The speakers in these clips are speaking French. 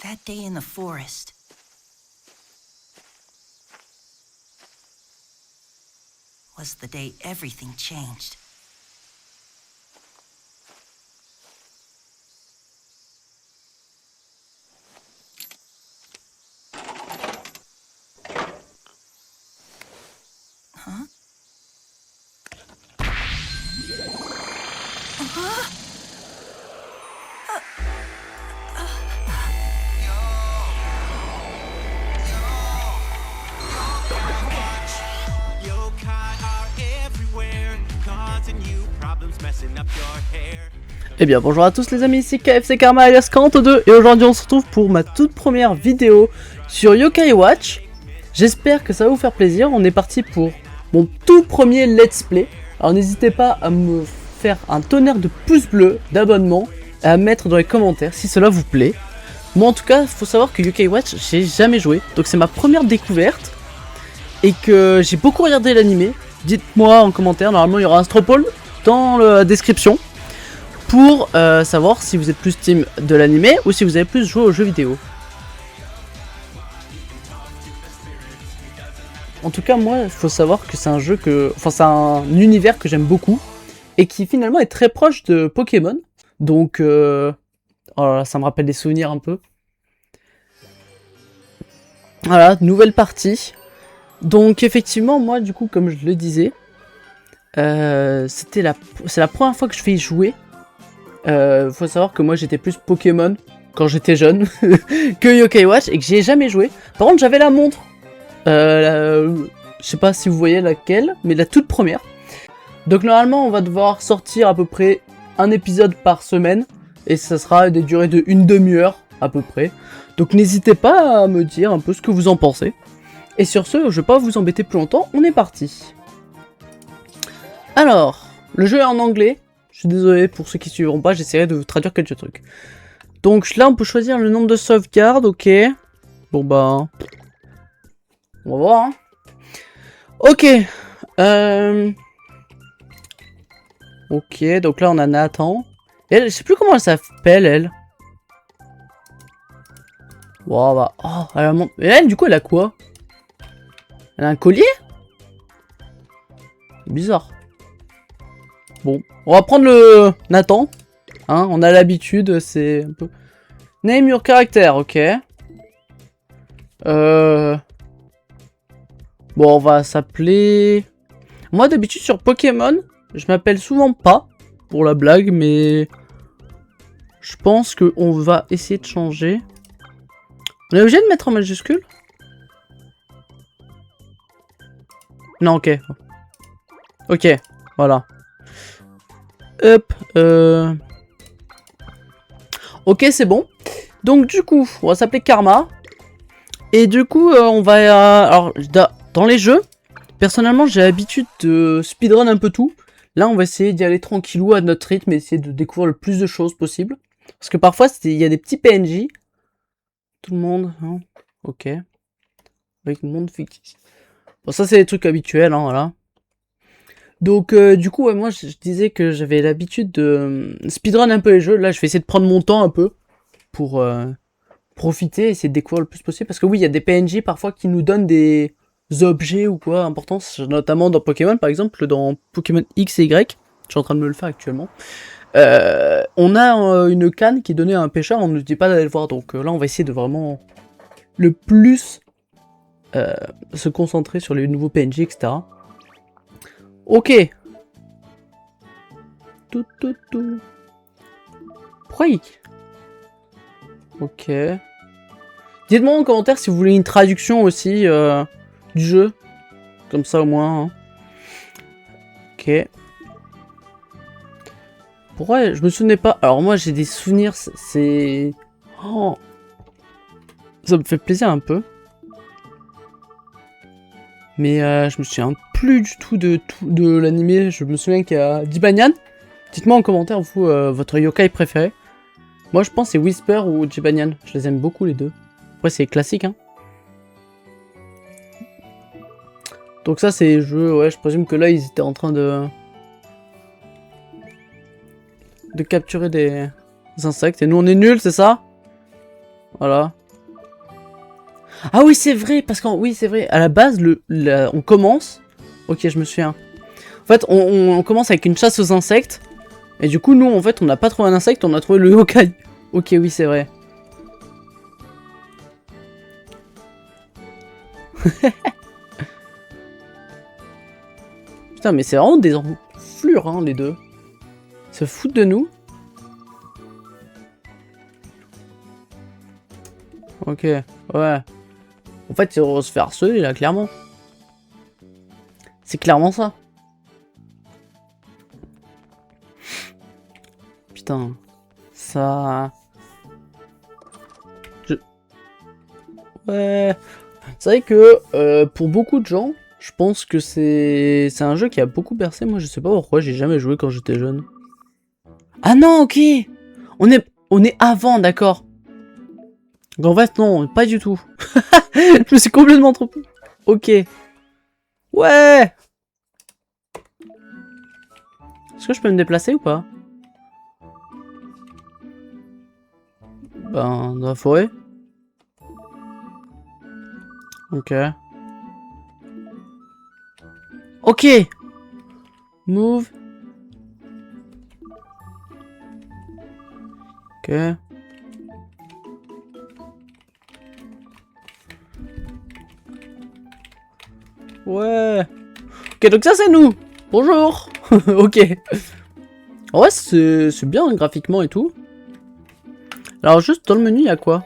That day in the forest. Was the day everything changed. Huh? Eh bien bonjour à tous les amis, ici KFC Karma alias 42 et aujourd'hui on se retrouve pour ma toute première vidéo sur Yokai Watch. J'espère que ça va vous faire plaisir, on est parti pour mon tout premier let's play. Alors n'hésitez pas à me faire un tonnerre de pouces bleus, d'abonnements et à mettre dans les commentaires si cela vous plaît. Moi en tout cas, il faut savoir que Yokai Watch j'ai jamais joué, donc c'est ma première découverte et que j'ai beaucoup regardé l'animé. Dites-moi en commentaire, normalement il y aura un stropole dans la description pour savoir si vous êtes plus team de l'animé ou si vous avez plus joué aux jeux vidéo. En tout cas moi il faut savoir que c'est un jeu que... Enfin c'est un univers que j'aime beaucoup et qui finalement est très proche de Pokémon. Donc oh là là, ça me rappelle des souvenirs un peu. Voilà, nouvelle partie. Donc effectivement moi du coup comme je le disais, c'est la première fois que je vais y jouer. Faut savoir que moi j'étais plus Pokémon quand j'étais jeune que Yokai Watch et que j'y ai jamais joué. Par contre j'avais la montre, je sais pas si vous voyez laquelle, mais la toute première. Donc normalement on va devoir sortir à peu près un épisode par semaine et ça sera des durées de une demi-heure à peu près. Donc n'hésitez pas à me dire un peu ce que vous en pensez. Et sur ce, je vais pas vous embêter plus longtemps, on est parti. Alors, le jeu est en anglais. Je suis désolé pour ceux qui suivront pas, j'essaierai de vous traduire quelques trucs. Donc là, on peut choisir le nombre de sauvegardes, ok. Bon bah... on va voir, hein. Ok. Ok, donc là on a Nathan. Elle, je sais plus comment elle s'appelle, elle. Wow, bah... Oh, elle a mon... Et elle, du coup, elle a quoi? Elle a un collier? C'est bizarre. Bon, on va prendre le Nathan. Hein, on a l'habitude, c'est un peu... Name your character, ok. Bon, on va s'appeler... Moi, d'habitude, sur Pokémon, je m'appelle souvent pas, pour la blague, mais... Je pense qu'on va essayer de changer. On est obligé de mettre en majuscule? Non, ok. Ok, voilà. Hop, ok, c'est bon. Donc du coup, on va s'appeler Karma. Et du coup, on va... alors, dans les jeux, personnellement, j'ai l'habitude de speedrun un peu tout. Là, on va essayer d'y aller tranquillou à notre rythme et essayer de découvrir le plus de choses possible. Parce que parfois, il y a des petits PNJ. Tout le monde, hein. Ok. Avec le monde fictif. Bon, ça, c'est des trucs habituels, hein, voilà. Donc du coup ouais, moi je disais que j'avais l'habitude de speedrun un peu les jeux. Là je vais essayer de prendre mon temps un peu pour profiter, essayer de découvrir le plus possible. Parce que oui, il y a des PNJ parfois qui nous donnent des objets ou quoi importants, notamment dans Pokémon par exemple, dans Pokémon X et Y. Je suis en train de me le faire actuellement. On a une canne qui donnait à un pêcheur, on ne nous dit pas d'aller le voir. Donc là on va essayer de vraiment le plus se concentrer sur les nouveaux PNJ, etc. Ok. Tout. Pourquoi il... Ok. Dites-moi en commentaire si vous voulez une traduction aussi du jeu. Comme ça au moins. Hein. Ok. Pourquoi je me souvenais pas? Alors moi j'ai des souvenirs, c'est... Oh. Ça me fait plaisir un peu. Mais je me souviens plus du tout de l'animé. Je me souviens qu'il y a Jibanyan. Dites-moi en commentaire, vous, votre yokai préféré. Moi, je pense que c'est Whisper ou Jibanyan. Je les aime beaucoup, les deux. Après, c'est classique, hein. Donc ça, c'est les jeux... Ouais, je présume que là, ils étaient en train de capturer des insectes. Et nous, on est nuls, c'est ça? Voilà. Ah oui, c'est vrai, parce qu'en... Oui, c'est vrai. À la base, on commence... Ok, je me souviens. En fait, on commence avec une chasse aux insectes. Et du coup, nous, en fait, on n'a pas trouvé un insecte, on a trouvé le yokai. Ok, oui, c'est vrai. Putain, mais c'est vraiment des enflures, hein, les deux. Ils se foutent de nous. Ok, ouais. En fait, on va se faire harceler, là, clairement. C'est clairement ça. Putain. Ça... Ouais. C'est vrai que, pour beaucoup de gens, je pense que c'est un jeu qui a beaucoup percé. Moi, je sais pas pourquoi, j'ai jamais joué quand j'étais jeune. Ah non, ok. On est avant, d'accord. En fait, non, pas du tout. Je me suis complètement trompé. Ok. Ouais. Est-ce que je peux me déplacer ou pas? Ben, dans la forêt. Ok. Ok. Move. Ok. Ouais. Ok, donc ça c'est nous. Bonjour. Ok. Ouais, c'est bien graphiquement et tout. Alors juste dans le menu, il y a quoi?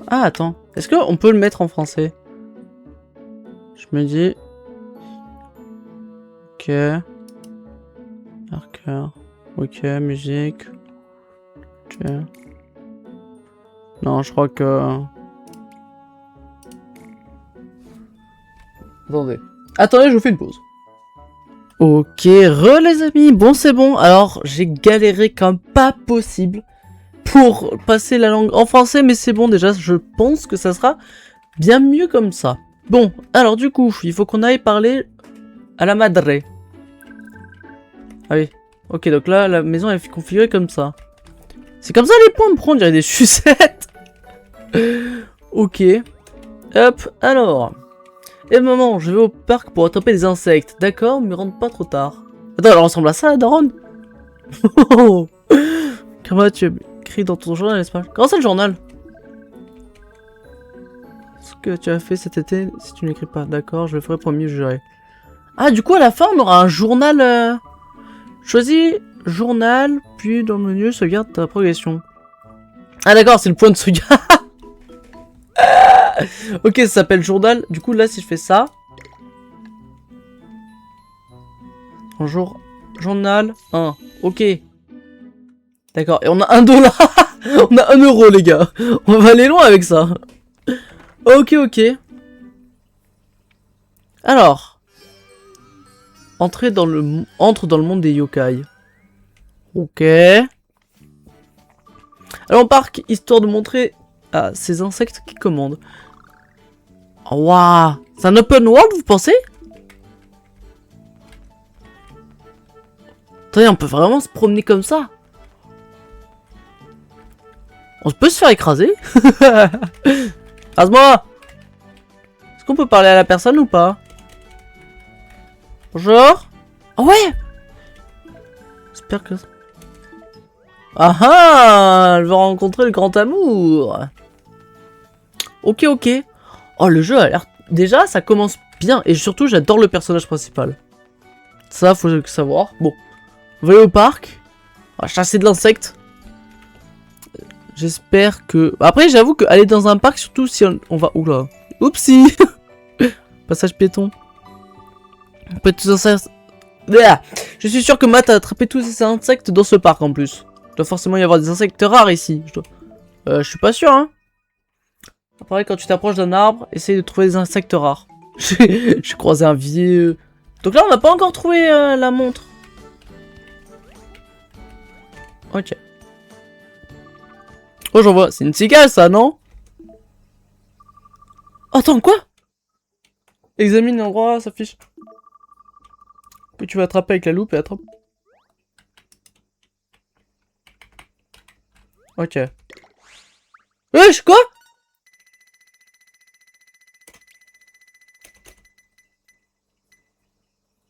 Ah, attends. Est-ce qu'on peut le mettre en français? Je me dis... Ok. Marqueur. Ok, musique. Ok. Non, je crois que... Attendez. Attendez, je vous fais une pause. Ok, les amis. Bon, c'est bon. Alors, j'ai galéré comme pas possible pour passer la langue en français, mais c'est bon déjà. Je pense que ça sera bien mieux comme ça. Bon, alors du coup, il faut qu'on aille parler à la madre. Ah oui. Ok, donc là, la maison est configurée comme ça. C'est comme ça les points me prend, on dirait des sucettes. Ok. Hop, alors. Et maman, je vais au parc pour attraper des insectes. D'accord, mais rentre pas trop tard. Attends, elle ressemble à ça, la daronne. Comment tu as écrit dans ton journal, n'est-ce pas? Comment c'est le journal? Ce que tu as fait cet été, si tu n'écris pas. D'accord, je le ferai promis, je jurerai. Ah, du coup, à la fin, on aura un journal... Choisis journal, puis dans le menu, sauvegarde ta progression. Ah d'accord, c'est le point de sauvegarde. Ok, ça s'appelle journal. Du coup, là, si je fais ça... Bonjour. Journal 1. Ok. D'accord. Et on a $1. On a 1€, les gars. On va aller loin avec ça. Ok, ok. Alors. Entre dans le monde des yokai. Ok. Alors, on parc, histoire de montrer à ces insectes qui commandent. Waouh. C'est un open world, vous pensez? Attendez, on peut vraiment se promener comme ça? On peut se faire écraser? Rase-moi! Est-ce qu'on peut parler à la personne ou pas? Bonjour? Ah ouais! J'espère que... Ah ah! Elle va rencontrer le grand amour! Ok, ok. Oh, le jeu a l'air... Déjà, ça commence bien. Et surtout, j'adore le personnage principal. Ça, faut le savoir. Bon. On va aller au parc. On va chasser de l'insecte. J'espère que... Après, j'avoue qu'aller dans un parc, surtout si on va... Oula. Oupsie. Passage piéton. On peut tous insectes... Je suis sûr que Matt a attrapé tous ces insectes dans ce parc en plus. Il doit forcément y avoir des insectes rares ici. Je suis pas sûr, hein. Pareil, quand tu t'approches d'un arbre, essaye de trouver des insectes rares. J'ai croisé un vieux... Donc là, on n'a pas encore trouvé la montre. Ok. Oh, j'en vois. C'est une cigale, ça, non? Attends, quoi? Examine l'endroit, ça fiche. Que tu vas attraper avec la loupe et attrape. Ok. Wesh, quoi?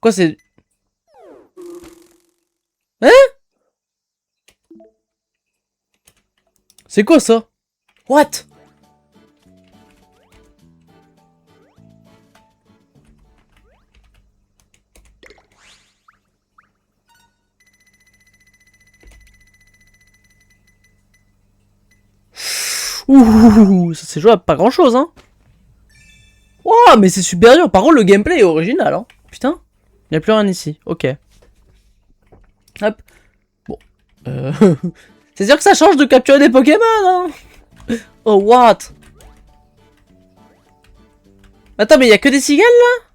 Quoi, c'est... Hein? C'est quoi ça? What? Ouh, ça c'est joué à pas grand chose, hein. Ouah, mais c'est super dur. Par contre, le gameplay est original, hein. Putain, il n'y a plus rien ici. Ok. Hop. Bon. C'est-à-dire que ça change de capturer des Pokémon, hein. Oh, what? Attends, mais il y a que des cigales, là?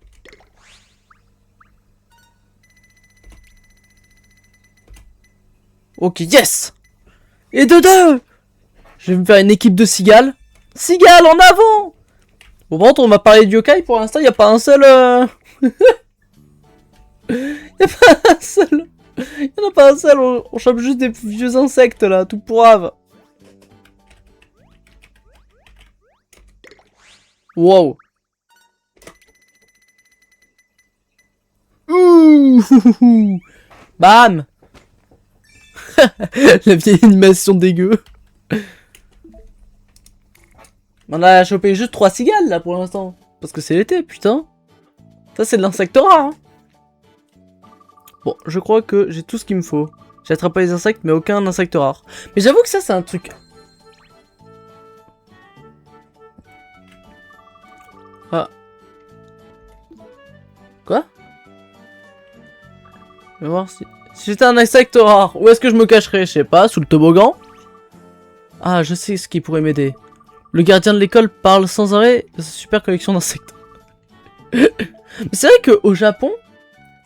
Ok, yes. Et de deux. Je vais me faire une équipe de cigales. Cigales, en avant. Bon, par contre, on m'a parlé de yokai. Pour l'instant, il n'y a pas un seul... Il n'y a pas un seul... Il n'y en a pas un seul. On chope juste des vieux insectes, là. Tout pourrave. Wow. Ouh. Bam. La vieille animation dégueu. On a chopé juste 3 cigales là pour l'instant. Parce que c'est l'été, putain. Ça c'est de l'insecte rare. Hein. Bon, je crois que j'ai tout ce qu'il me faut. J'ai attrapé les insectes mais aucun insecte rare. Mais j'avoue que ça c'est un truc... Ah. Quoi? Je vais voir si... Si j'étais un insecte rare, où est-ce que je me cacherais? Je sais pas, sous le toboggan? Ah, je sais ce qui pourrait m'aider. Le gardien de l'école parle sans arrêt de sa super collection d'insectes. C'est vrai qu'au Japon,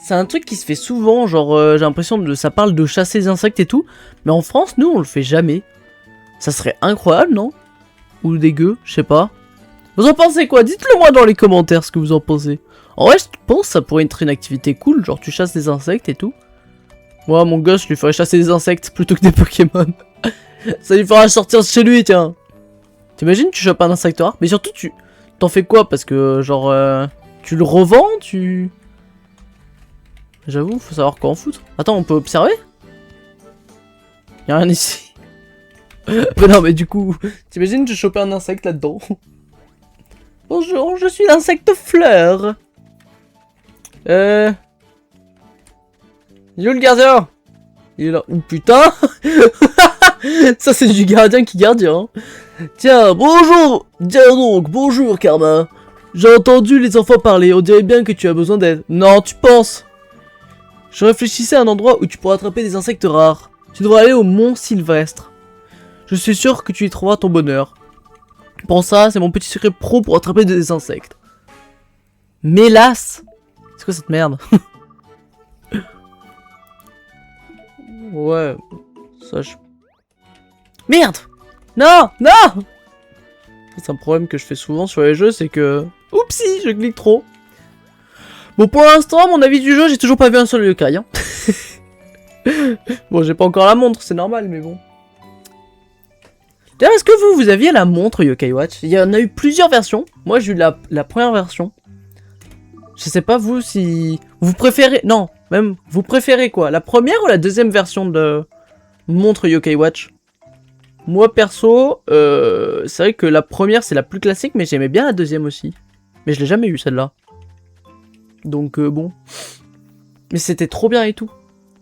c'est un truc qui se fait souvent, genre j'ai l'impression que ça parle de chasser des insectes et tout. Mais en France, nous, on le fait jamais. Ça serait incroyable, non? Ou dégueu, je sais pas. Vous en pensez quoi? Dites-le moi dans les commentaires ce que vous en pensez. En vrai, je pense que ça pourrait être une activité cool, genre tu chasses des insectes et tout. Moi, mon gosse, je lui ferais chasser des insectes plutôt que des Pokémon. Ça lui fera sortir de chez lui, tiens. T'imagines, tu chopes un insecte rare, mais surtout, tu t'en fais quoi? Parce que, genre, tu le revends, tu... J'avoue, faut savoir quoi en foutre. Attends, on peut observer? Y'a rien ici. Mais non, mais du coup, t'imagines, tu chopes un insecte là-dedans. Bonjour, je suis l'insecte fleur. Il est où le gardien? Il est là. Oh putain. Ça c'est du gardien qui gardien. Hein. Tiens, bonjour. Tiens donc, bonjour Karma. J'ai entendu les enfants parler, on dirait bien que tu as besoin d'aide. Non, tu penses? Je réfléchissais à un endroit où tu pourras attraper des insectes rares. Tu devrais aller au Mont Sylvestre. Je suis sûr que tu y trouveras ton bonheur. Pour ça, c'est mon petit secret pro pour attraper des insectes. Mélasse. C'est quoi cette merde? Ouais, ça je... Merde! Non! Non! C'est un problème que je fais souvent sur les jeux, c'est que... Oupsie, je clique trop. Bon, pour l'instant, mon avis du jeu, j'ai toujours pas vu un seul yokai. Hein. Bon, j'ai pas encore la montre, c'est normal, mais bon. D'ailleurs, est-ce que vous aviez la montre Yokai Watch? Il y en a eu plusieurs versions. Moi, j'ai eu la première version. Je sais pas, vous, si... Vous préférez... Non, même, vous préférez quoi? La première ou la deuxième version de montre Yokai Watch? Moi, perso, c'est vrai que la première, c'est la plus classique, mais j'aimais bien la deuxième aussi. Mais je l'ai jamais eu, celle-là. Donc, bon. Mais c'était trop bien et tout.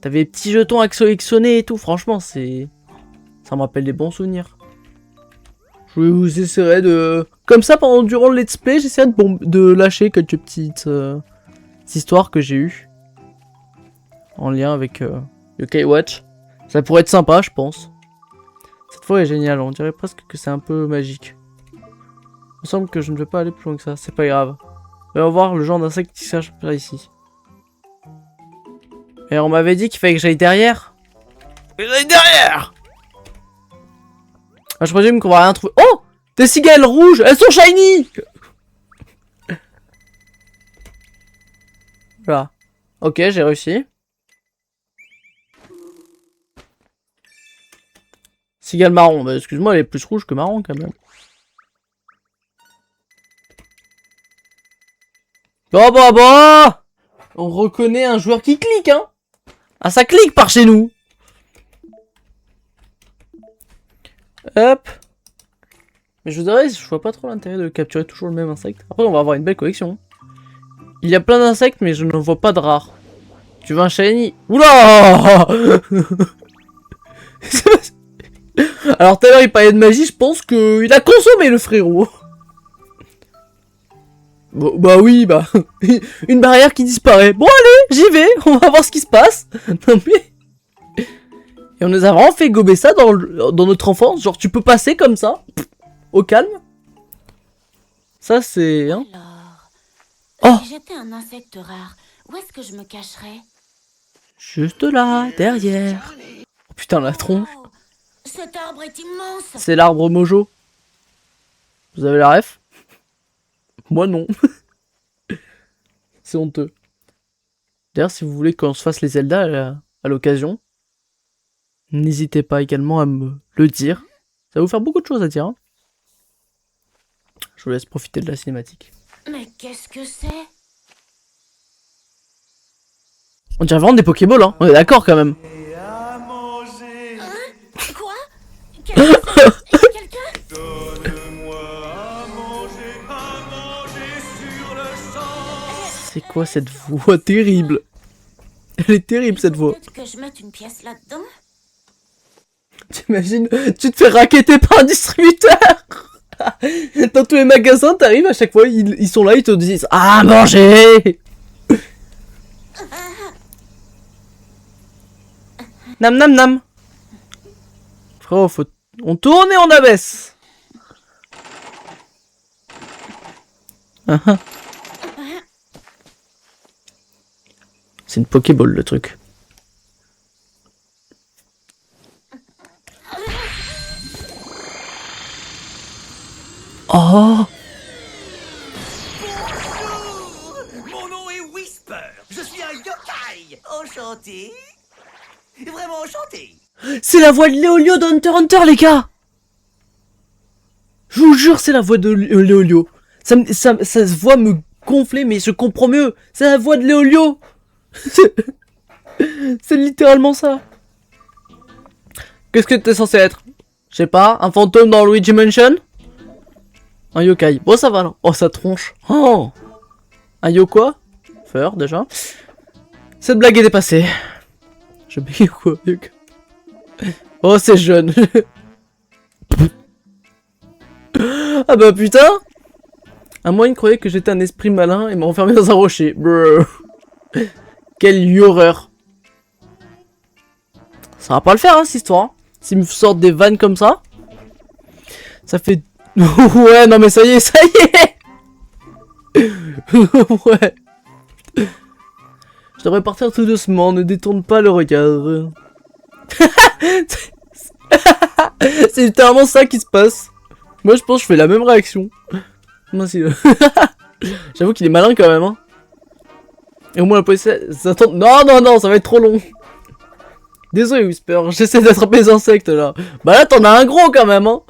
T'avais des petits jetons à collectionner et tout. Franchement, c'est... Ça me rappelle des bons souvenirs. Je vous essaierai de... Comme ça, durant le let's play, j'essaierai de lâcher quelques petites histoires que j'ai eues. En lien avec Yokai Watch. Ça pourrait être sympa, je pense. Cette fois est géniale, on dirait presque que c'est un peu magique. Il me semble que je ne vais pas aller plus loin que ça, c'est pas grave. On va voir le genre d'insecte qui se cache par ici. Et on m'avait dit qu'il fallait que j'aille derrière. Que j'aille derrière! Ah, je présume qu'on va rien trouver. Oh! Des cigales rouges! Elles sont shiny! Voilà. Ok, j'ai réussi. Cigale marron. Bah, excuse-moi, elle est plus rouge que marron quand même. Bon. On reconnaît un joueur qui clique, hein. Ah, ça clique par chez nous. Hop. Mais je vous dirais, je vois pas trop l'intérêt de capturer toujours le même insecte. Après, on va avoir une belle collection. Il y a plein d'insectes, mais je ne vois pas de rares. Tu veux un shiny? Oula. Alors, tout à l'heure, il parlait de magie, je pense qu'il a consommé le frérot. Bon, bah oui, bah... Une barrière qui disparaît. Bon, allez, j'y vais, on va voir ce qui se passe. Non mais... Et on nous a vraiment fait gober ça dans notre enfance. Genre, tu peux passer comme ça, au calme. Ça, c'est... Hein. Alors, Oh. si j'étais un insecte rare, où est-ce que je me cacherais? Juste là, derrière. Oh putain, la tronche. Oh, cet arbre est immense. C'est l'arbre Mojo. Vous avez la ref? Moi non. C'est honteux. D'ailleurs, si vous voulez qu'on se fasse les Zelda à l'occasion, n'hésitez pas également à me le dire. Ça va vous faire beaucoup de choses à dire. Hein. Je vous laisse profiter de la cinématique. Mais qu'est-ce que c'est? On dirait vraiment des Pokéballs, hein. On est d'accord quand même. Quoi? Quelqu'un? C'est quoi cette voix terrible? Elle est terrible cette voix. Peut-être que je mette une pièce là-dedans? T'imagines, tu te fais racketter par un distributeur. Dans tous les magasins, t'arrives à chaque fois, ils sont là, ils te disent « Ah, manger !» Nam nam nam. Frérot, faut... On tourne et on abaisse. C'est une Pokéball le truc. Oh! Mon nom est Whisper. Je suis un yokai. Enchanté. Vraiment enchanté. C'est la voix de Léolio de Hunter x Hunter, les gars! Je vous jure, c'est la voix de Léolio. Sa voix me gonflait, mais je comprends mieux. C'est la voix de Léolio. C'est littéralement ça. Qu'est-ce que t'es censé être? Je sais pas, un fantôme dans Luigi Mansion? Un yokai. Bon, ça va, là. Oh, ça tronche. Oh! Un yo quoi? Feur, déjà. Cette blague est dépassée. Je paye quoi? Oh, c'est jeune. Ah bah putain! À moi, il croyait que j'étais un esprit malin et m'a enfermé dans un rocher. Brrr. Quelle horreur. Ça va pas le faire, hein, cette histoire. S'ils me sortent des vannes comme ça. Ça fait... Ouais, non mais ça y est, ça y est. Ouais. Je devrais partir tout doucement, ne détourne pas le regard. C'est littéralement ça qui se passe. Moi je pense que je fais la même réaction. Moi si. J'avoue qu'il est malin quand même. Hein. Et au moins la police s'attend. Non, non, non, ça va être trop long. Désolé Whisper, j'essaie d'attraper les insectes là. Bah là t'en as un gros quand même. Hein.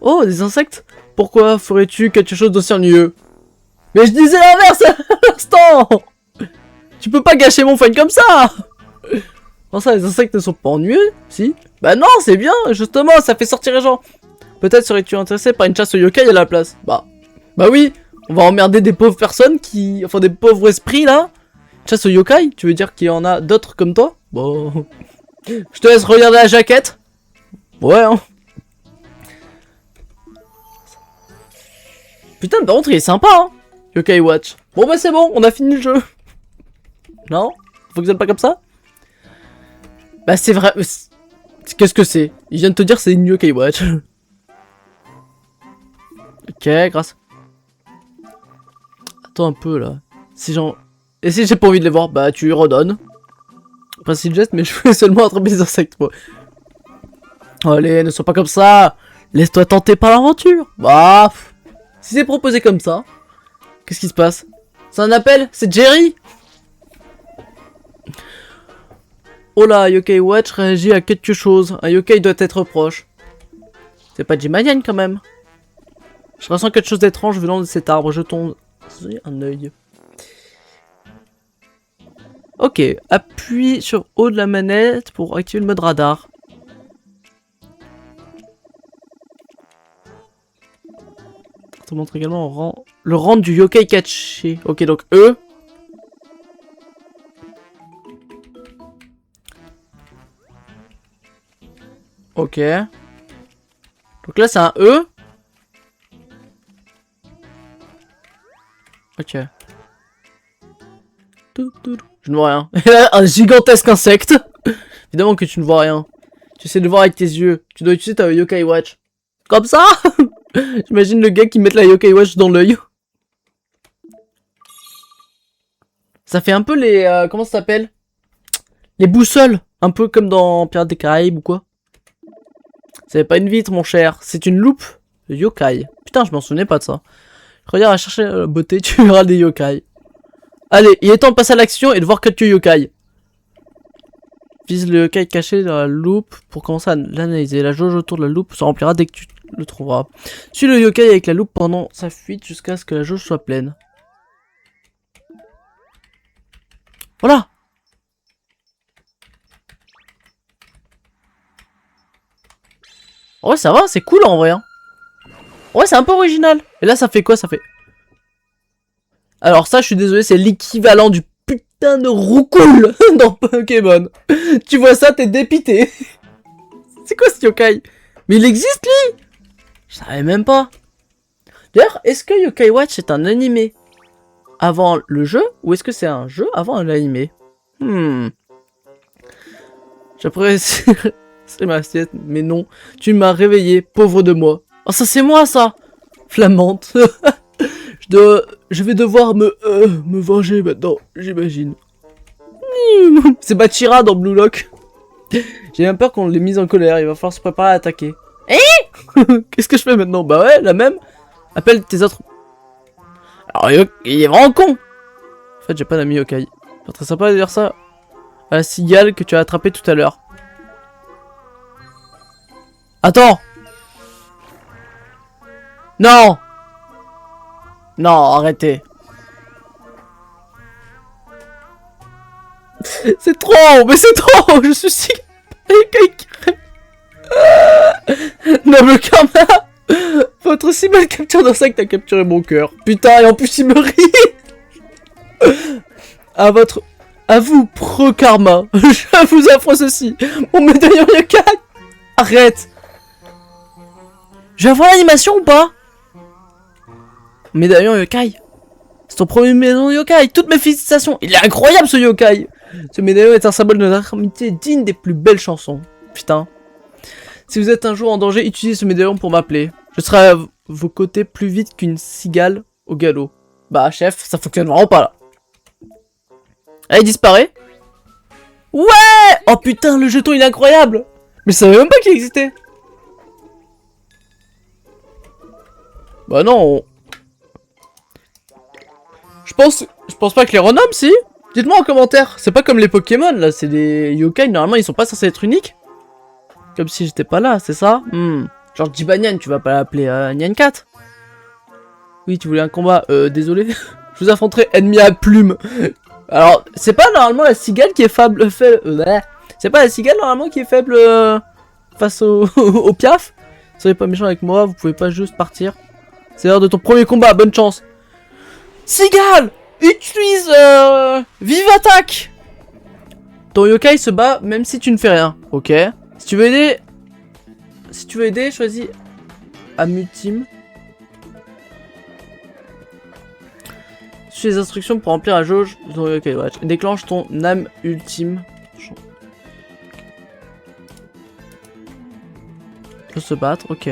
Oh, des insectes? Pourquoi ferais-tu quelque chose d'aussi ennuyeux? Mais je disais l'inverse à l'instant. Tu peux pas gâcher mon fun comme ça. Non, ça, les insectes ne sont pas ennuyeux, si? Bah non, c'est bien, justement, ça fait sortir les gens. Peut-être serais-tu intéressé par une chasse au yokai à la place? Bah oui, on va emmerder des pauvres personnes qui... Enfin, des pauvres esprits, là. Chasse au yokai? Tu veux dire qu'il y en a d'autres comme toi? Bon... Je te laisse regarder la jaquette. Ouais, hein. Putain, par contre, il est sympa, hein. Yokai Watch. Bon, bah c'est bon, on a fini le jeu. Non? Fonctionne pas comme ça? Bah c'est vrai... Qu'est-ce que c'est? Il vient de te dire c'est une Yokai Watch. Ok, grâce. Attends un peu, là. Si j'en... Et si j'ai pas envie de les voir? Bah tu lui redonnes. Après c'est le geste, mais je voulais seulement attraper les insectes, moi. Allez, ne sois pas comme ça. Laisse-toi tenter par l'aventure. Bah... Si c'est proposé comme ça... Qu'est-ce qui se passe? C'est un appel? C'est Jerry? Oh là, Yokai Watch réagit à quelque chose. Un yokai doit être proche. C'est pas Jimanian quand même. Je ressens quelque chose d'étrange venant de cet arbre. Jetons C'est un œil. Ok, appuie sur haut de la manette pour activer le mode radar. Ça te montre également le rang du yokai caché. Ok, donc E. Ok. Donc là, c'est un E. Ok. Je ne vois rien. Et là, un gigantesque insecte. Évidemment que tu ne vois rien. Tu essaies de voir avec tes yeux. Tu dois utiliser ta Yokai Watch. Comme ça. J'imagine le gars qui met la Yokai Watch dans l'œil. Ça fait un peu les... comment ça s'appelle? Les boussoles. Un peu comme dans Pirates des Caraïbes ou quoi. C'est pas une vitre, mon cher. C'est une loupe de yokai. Putain, je m'en souvenais pas de ça. Regarde à chercher la beauté, tu verras des yokai. Allez, il est temps de passer à l'action et de voir quelques yokai. Vise le yokai caché dans la loupe pour commencer à l'analyser. La jauge autour de la loupe se remplira dès que tu le trouveras. Suis le yokai avec la loupe pendant sa fuite jusqu'à ce que la jauge soit pleine. Voilà. Ouais, ça va, c'est cool en vrai. Hein. Ouais, c'est un peu original. Et là, ça fait quoi? Ça fait... Alors ça, je suis désolé, c'est l'équivalent du putain de roucoule dans Pokémon. Tu vois ça, t'es dépité. C'est quoi ce yokai? Mais il existe, lui? Je savais même pas. D'ailleurs, est-ce que Yokai Watch est un animé avant le jeu? Ou est-ce que c'est un jeu avant un animé? J'apprécie... C'est ma assiette, mais non. Tu m'as réveillé, pauvre de moi. Oh, ça c'est moi, ça. Flammante. Je vais devoir me venger maintenant, j'imagine. C'est Bachira dans Blue Lock. J'ai même peur qu'on l'ait mise en colère, il va falloir se préparer à attaquer. Qu'est-ce que je fais maintenant? Bah ouais, la même. Appelle tes autres... Alors, il est vraiment con. En fait, j'ai pas d'amis yokai. C'est très sympa de dire ça à la cigale que tu as attrapée tout à l'heure. Attends! Non! Non, arrêtez. C'est trop! Mais c'est trop! Je suis si... Noble Karma! Votre si belle capture d'insecte a capturé mon cœur. Putain, et en plus il me rit! À vous, Pro Karma. Je vous offre ceci. Mon médaillon yokai! Arrête! Je vais avoir l'animation ou pas? Médaillon yokai. C'est ton premier médaillon yokai. Toutes mes félicitations. Il est incroyable ce yokai. Ce médaillon est un symbole de notre amitié digne des plus belles chansons. Putain. Si vous êtes un jour en danger, utilisez ce médaillon pour m'appeler. Je serai à vos côtés plus vite qu'une cigale au galop. Bah chef, ça fonctionne vraiment pas là. Ah, il disparaît. Ouais. Oh putain, le jeton il est incroyable. Mais je savais même pas qu'il existait. Bah non. Je pense pas que les renomment, si. Dites-moi en commentaire. C'est pas comme les Pokémon, là. C'est des yokai, normalement, ils sont pas censés être uniques. Comme si j'étais pas là, c'est ça? Genre Jibanyan, tu vas pas l'appeler Nyan 4. Oui, tu voulais un combat. Désolé. Je vous affronterai ennemi à plume. Alors, c'est pas normalement la cigale qui est faible... c'est pas la cigale, normalement, qui est faible face au piaf. Soyez pas méchant avec moi, vous pouvez pas juste partir. C'est l'heure de ton premier combat, bonne chance. Cigale! Utilise vive attaque! Ton yokai se bat même si tu ne fais rien, ok? Si tu veux aider, choisis âme ultime. Suis les instructions pour remplir la jauge de ton yokai watch. Déclenche ton âme ultime. Peut se battre, ok.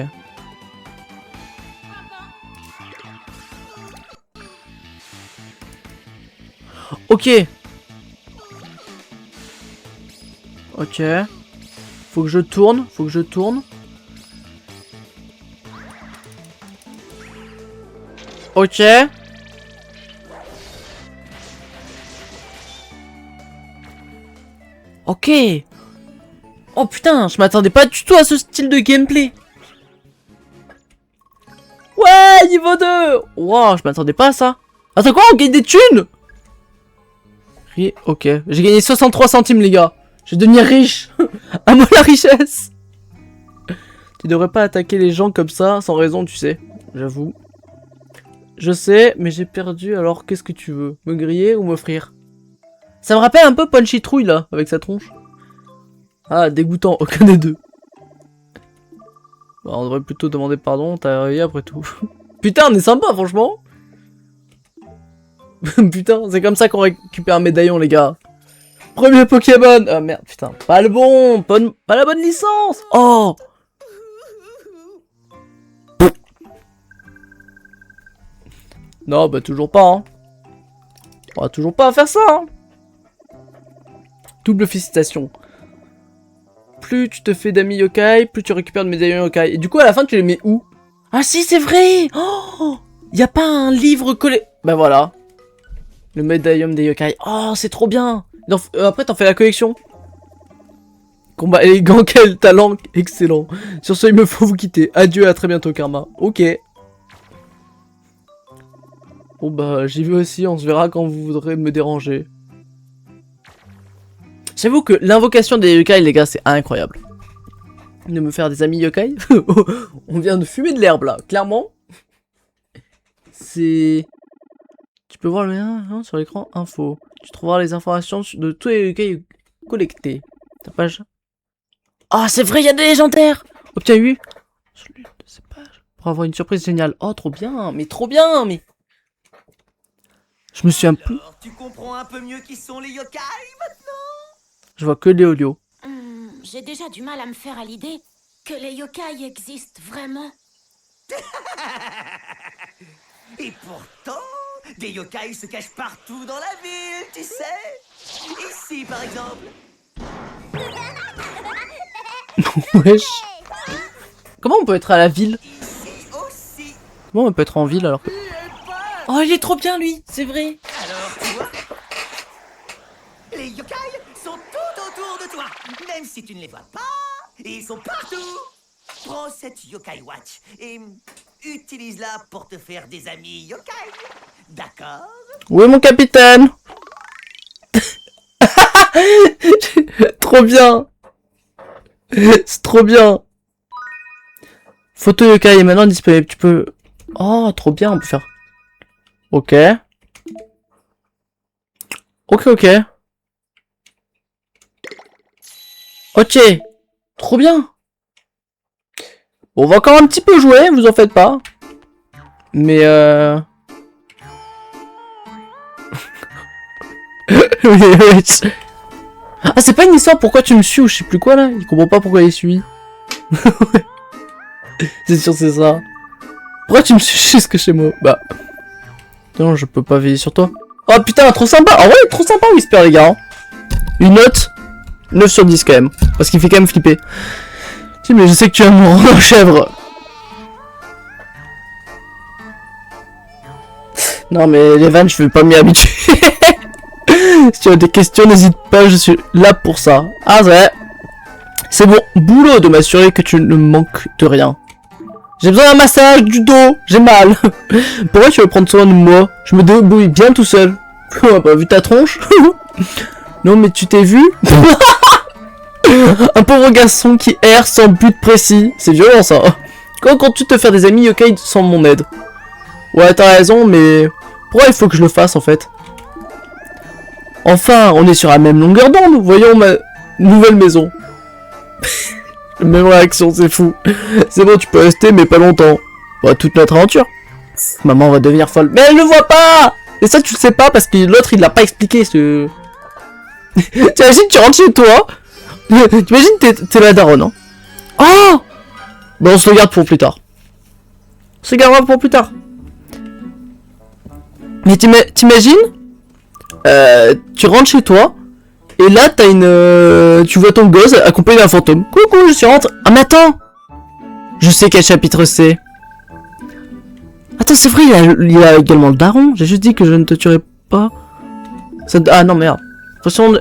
Ok. Ok. Faut que je tourne. Ok. Ok. Oh putain, je m'attendais pas du tout à ce style de gameplay. Ouais, niveau 2. Wow, je m'attendais pas à ça. Attends quoi, on gagne des thunes? Ok, j'ai gagné 63 centimes les gars. Je vais devenir riche. À moi la richesse. Tu devrais pas attaquer les gens comme ça, sans raison, tu sais. J'avoue. Je sais, mais j'ai perdu, alors qu'est-ce que tu veux? Me griller ou m'offrir? Ça me rappelle un peu Ponchitrouille là, avec sa tronche. Ah, dégoûtant, aucun des deux. Bah, on devrait plutôt demander pardon, t'as réveillé après tout. Putain, on est sympa, franchement. Putain, c'est comme ça qu'on récupère un médaillon, les gars. Premier Pokémon. Ah merde, putain, pas le bon, pas la bonne licence. Oh. Non, bah toujours pas, hein. On va toujours pas faire ça, hein. Double félicitation. Plus tu te fais d'amis yokai, plus tu récupères de médaillons yokai. Et du coup, à la fin, tu les mets où? Ah si, c'est vrai. Oh, y a pas un livre collé. Bah voilà. Le médaillon des yokai. Oh, c'est trop bien. Après, t'en fais la collection. Combat élégant, quel talent. Excellent. Sur ce, il me faut vous quitter. Adieu, à très bientôt, Karma. Ok. Bon bah, j'y vais aussi. On se verra quand vous voudrez me déranger. J'avoue que l'invocation des yokai, les gars, c'est incroyable. De me faire des amis yokai. On vient de fumer de l'herbe, là. Clairement. C'est... Tu peux voir le lien sur l'écran info. Tu trouveras les informations de tous les yokai collectés. Ta page. Ah, c'est vrai, il y a des légendaires. Obtiens 8 sur l'une de ces pages pour avoir une surprise géniale. Oh, trop bien. Mais trop bien, mais... Je me suis un peu... Alors, tu comprends un peu mieux qui sont les yokai maintenant? Je vois que Léolio. J'ai déjà du mal à me faire à l'idée que les yokai existent vraiment. Et pourtant, des yokai se cachent partout dans la ville, tu sais. Ici, par exemple. Wesh. Comment on peut être à la ville? Ici aussi. Comment on peut être en ville alors que... Oh, il est trop bien, lui. C'est vrai. Alors, tu vois, les yokai sont tout autour de toi. Même si tu ne les vois pas, ils sont partout. Prends cette yokai watch et utilise-la pour te faire des amis yokai. D'accord? Où est mon capitaine? Trop bien. C'est trop bien. Photo yokai est maintenant disponible. Tu peux... Oh, trop bien, on peut faire... Ok. Ok, ok. Ok. Trop bien. Bon, on va encore un petit peu jouer, vous en faites pas. Mais Ah, c'est pas une histoire pourquoi tu me suis ou je sais plus quoi là. Il comprend pas pourquoi il suit. C'est sûr, c'est ça. Pourquoi tu me suis jusque chez moi? Bah... Non, je peux pas veiller sur toi. Oh putain, trop sympa. Ah ouais, trop sympa Whisper, les gars. Hein. Une note 9 sur 10 quand même. Parce qu'il fait quand même flipper. Si, mais je sais que tu as mon chèvre. Non, mais les vannes, je vais pas m'y habituer. Si tu as des questions, n'hésite pas, je suis là pour ça. Ah ouais. C'est mon boulot de m'assurer que tu ne manques de rien. J'ai besoin d'un massage du dos, j'ai mal. Pourquoi tu veux prendre soin de moi? Je me débrouille bien tout seul. Bah, vu ta tronche. Non, mais tu t'es vu? Un pauvre garçon qui erre sans but précis. C'est violent, ça. Quand tu te faire des amis yokai sans mon aide. Ouais, t'as raison, mais... Pourquoi il faut que je le fasse, en fait? Enfin, on est sur la même longueur d'onde. Voyons ma nouvelle maison. Même réaction, c'est fou. C'est bon, tu peux rester, mais pas longtemps. Bah, toute notre aventure. Maman va devenir folle. Mais elle ne voit pas. Et ça, tu le sais pas, parce que l'autre, il l'a pas expliqué, ce... T'imagines, tu rentres chez toi. T'imagines, t'es la daronne, hein. Oh. Bon, on se le garde pour plus tard. On se gardera pour plus tard. Mais t'imagines, tu rentres chez toi, et là, t'as une... tu vois ton gosse accompagné d'un fantôme. Coucou, je suis rentré. Ah, mais attends. Je sais quel chapitre c'est. Attends, c'est vrai, il y a également le daron. J'ai juste dit que je ne te tuerai pas. Ça... Ah non, merde. De toute façon...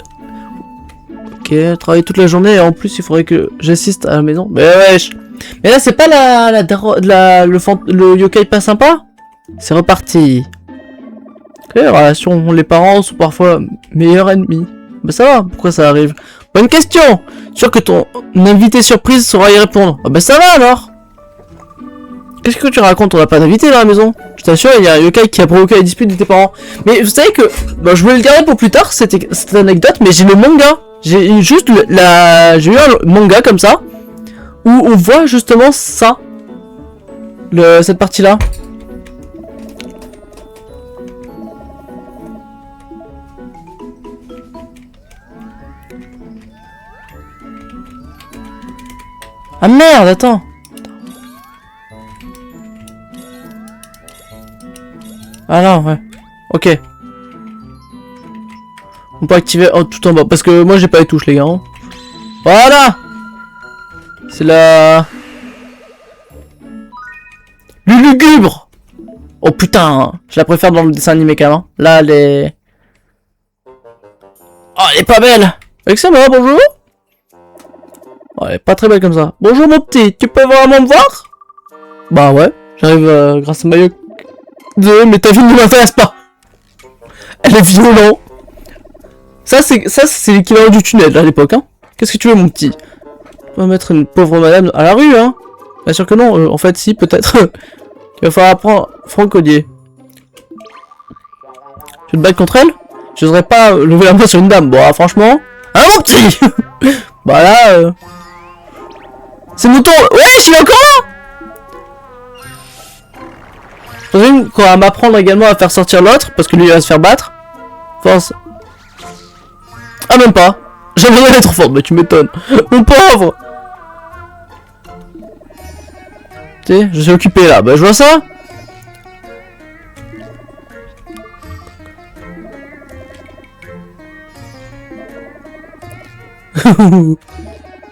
Ok, travailler toute la journée, et en plus, il faudrait que j'assiste à la maison. Mais wesh. Mais là, c'est pas le yokai pas sympa. C'est reparti. Les relations, les parents sont parfois meilleurs ennemis. Bah ça va, pourquoi ça arrive? Bonne question! Sûr que ton invité surprise saura y répondre. Ah bah ça va alors! Qu'est-ce que tu racontes? On n'a pas d'invité dans la maison. Je t'assure, il y a un yokai qui a provoqué la dispute de tes parents. Mais vous savez que... Bah, je voulais le garder pour plus tard, cette anecdote, mais j'ai le manga. J'ai juste j'ai eu un manga comme ça, où on voit justement ça. Cette partie-là. Ah merde, attends. Ah non, ouais. Ok. On peut activer tout en bas. Parce que moi j'ai pas les touches les gars. Hein. Voilà. C'est la... Lulugubre. Oh putain. Je la préfère dans le dessin animé quand même. Hein. Là elle est... Oh elle est pas belle. Excellent, bonjour. Oh, elle est pas très belle comme ça. Bonjour mon petit. Tu peux vraiment me voir? Bah ouais. J'arrive grâce à ma mais ta vie ne m'intéresse pas. Elle est violente. Ça c'est l'équivalent du tunnel à l'époque hein. Qu'est-ce que tu veux mon petit? On va mettre une pauvre madame à la rue hein. Bien sûr que non, en fait si peut-être. Il va falloir apprendre francolier. Tu te bats contre elle? J'oserais pas lever la main sur une dame. Bon franchement. Hein mon petit. Bah là c'est mon tour. Ouais je suis encore là. J'imagine qu'on va m'apprendre également à faire sortir l'autre, parce que lui il va se faire battre. Force. Ah même pas. J'aimerais bien être fort, mais tu m'étonnes. Mon pauvre. Tu sais, je suis occupé là. Bah je vois ça.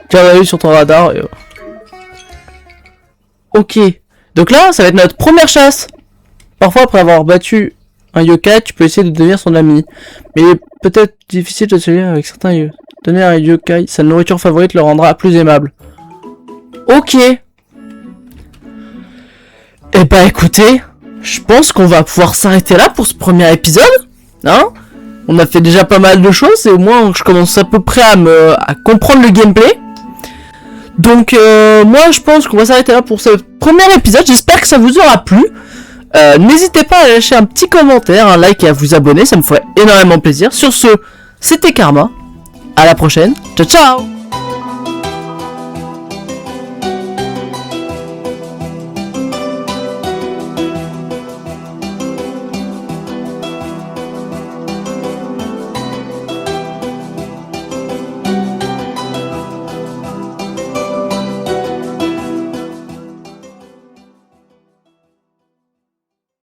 Tiens la vue sur ton radar. Et... Ok. Donc là, ça va être notre première chasse. Parfois, après avoir battu un yokai, tu peux essayer de devenir son ami. Mais il est peut-être difficile de se lier avec certains yokai. Donner à un yokai sa nourriture favorite le rendra plus aimable. Ok. Eh bah écoutez, je pense qu'on va pouvoir s'arrêter là pour ce premier épisode. Hein? On a fait déjà pas mal de choses et au moins je commence à peu près à comprendre le gameplay. Donc moi je pense qu'on va s'arrêter là pour ce premier épisode. J'espère que ça vous aura plu. N'hésitez pas à lâcher un petit commentaire, un like et à vous abonner, ça me ferait énormément plaisir. Sur ce, c'était Karma. À la prochaine. Ciao ciao.